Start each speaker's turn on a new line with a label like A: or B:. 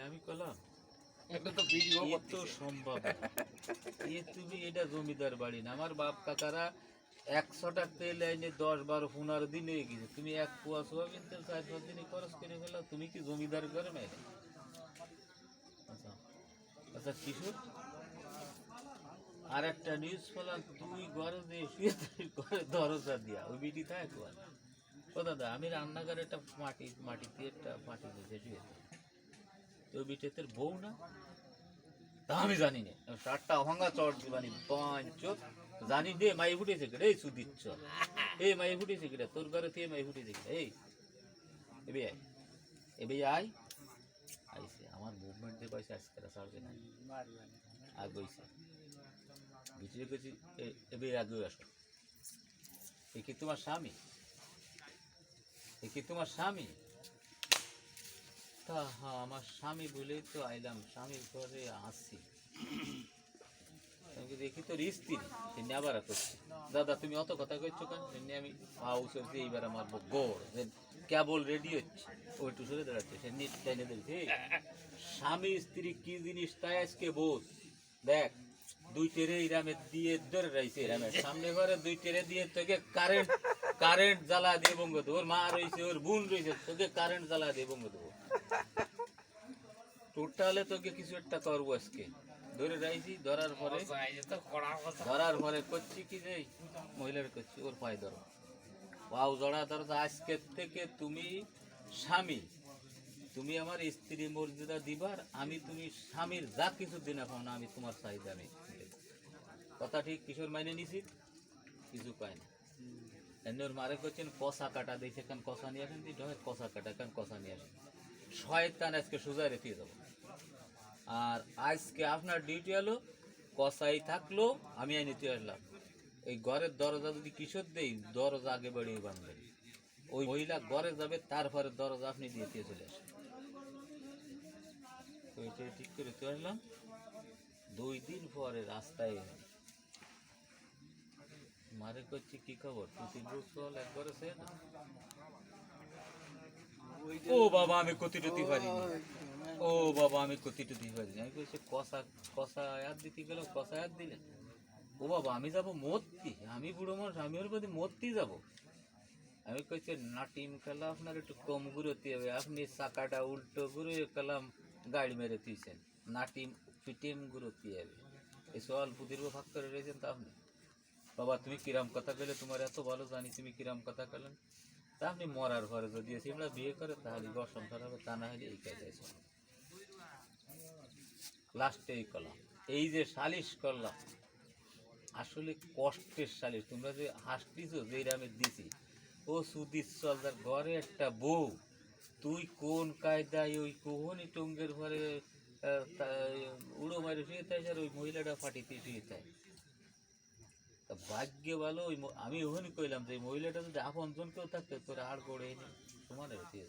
A: আমি কলাম
B: এটা তো ভিডিও
A: এ তো সম্ভব না। তুমি এটা জমিদার বাড়ি না, আমার বাপ কাকারা 100টা তেল এনে 10-12-15 দিন হয়ে গেছে, তুমি এক পোয়া সোয়াবিন তেল 4-5 দিনে খরচ করে ফেলো, তুমি কি জমিদার ঘরে মেয়ে? আচ্ছা আচ্ছা কিশোর, আর একটা নিউজ পেলাম তুই ঘরে যে শুয়ে তুই ঘরে দরজা দিয়া ওই বিটি থাকে। ও দাদা আমি রান্নাঘরে একটা মাটিতে একটা মাটি দিয়েছে শুয়ে, তো বিটেতের বউ না, তা আমি জানি না, 7টা ভাঙা চট দিবানি পঞ্চ জানি দে মাই ফুটেছে কেটে এই সুদিচ্ছ এই মাই ফুটেছে কেটে তোর ঘরে থেকে মাই ফুটেছে কেটে এই এবে আয় এবে আয় আইসে আমার মুভমেন্ট দিয়ে পাইছে আজকে সার্জে নাই আগ হইছে ভিতরে গেছি এবে আগে আসো, এ কি তোমার স্বামী? এ কি তোমার স্বামী? তা হ্যাঁ আমার স্বামী বলেই তো আইলাম, স্বামীর ঘরে আসছি, দেখি তোর স্ত্রী এমনি আবার করছি। দাদা তুমি অত কথা কইছো কেন? এমনি আমি হাউস হচ্ছে এইবার মারবো গোড় কেবল রেডি হচ্ছে, ও একটু সরে দাঁড়াচ্ছে, সে নিট টেনে দিয়েছে। স্বামী স্ত্রী কি জিনিস তাই আজকে বোধ দেখ, 2 টেরে ইরামে দিয়ে ধরে রয়েছে, ইরামের সামনে ঘরে 2 টেরে দিয়ে তোকে কারেন্ট জ্বালা দিয়ে বঙ্গ দেবো, ওর মা রয়েছে ওর বোন রয়েছে, তোকে কারেন্ট জ্বালা দিয়ে বঙ্গ দেবো, টোটালে তোকে কিছু একটা করবো আজকে। ধরে রাইছি, ধরার পরে করছি কি যে মহিলার করছি ওর পায়ে ধরো, পাও জড়া ধরো, আজকে থেকে তুমি স্বামী, তুমি আমার স্ত্রী মর্যাদা দিবার, আমি তুমি স্বামীর যা কিছু দিনা পাও না আমি তোমার চাহিদা আমি কথা ঠিক কিশোর মাইনে নিছি, কিছু পাই না। এমনি ওর মারে করছেন কষা কাটা দিয়েছে, কারণ কষা নিয়ে আসেন, কষা কাটা কারণ কষা নিয়ে আসেন, শয়তান আজকে সোজা রেখে যাবো। আর আজকে আপনার ডিউটি হলো কষাই থাকলো আমি নিতে আসলাম, এই ঘরের দরজা যদি কিশোর দেই দরজা আগে বাড়িয়ে বাঁধবেন, ওই মহিলা ঘরে যাবে তারপরে দরজা আপনি দিয়ে চলে আসেন। তো এটা ঠিক করে চলে আসলাম, 2 দিন পরে রাস্তায় মারে করছি কি খবর তুই চল একবারে সে না, ও বাবা আমি কতি টতি পারিনি, ও বাবা আমি কতি টতি পারিনি, আমি কইছি কষা কষা আয়াত দিতে গেল, কষা আয়াত দিলেন, ও বাবা আমি যাবো মূর্তি, আমি বুড়ো মানুষ আমি ওর প্রতি মূর্তি যাবো, আমি কইছি নাটিম খেলা আপনার একটু কম ঘুরোতে হবে, আপনি চাকাটা উল্টো ঘুরে খেলাম গাড়ি মেরে তুইছেন, নাটিম ফিটিম ঘুরোতে হবে, এই সল বুদ্ধির ভাগ করে রয়েছেন, তা আপনি বাবা তুমি কিরাম কথা কইলে, তোমার এত ভালো জানি তুমি কিরাম কথা কইলেন, তা আপনি মরার ঘরে যদি আমরা বিয়ে করে তাহলে ঘর সংসার হবে, তা না হলে এই কাজ আছে। লাস্টে এই করলাম, এই যে সালিশ করলাম আসলে কষ্টের সালিশ, তোমরা যে হাসতিছো যে আমি দিছি, ও সুদিস চলদার ঘরে একটা বউ, তুই কোন কায়দায় ওই কোহনি টঙ্গের ঘরে উড়ো মারে শুয়ে থাই, আর ওই মহিলাটা ফাটিতে শুয়ে থাই, ভাগ্য ভালো ওই আমি ওখানে কইলাম যে মহিলাটা যদি আপন জন কেউ থাকতো তোর আর গড়ে সমানে হতে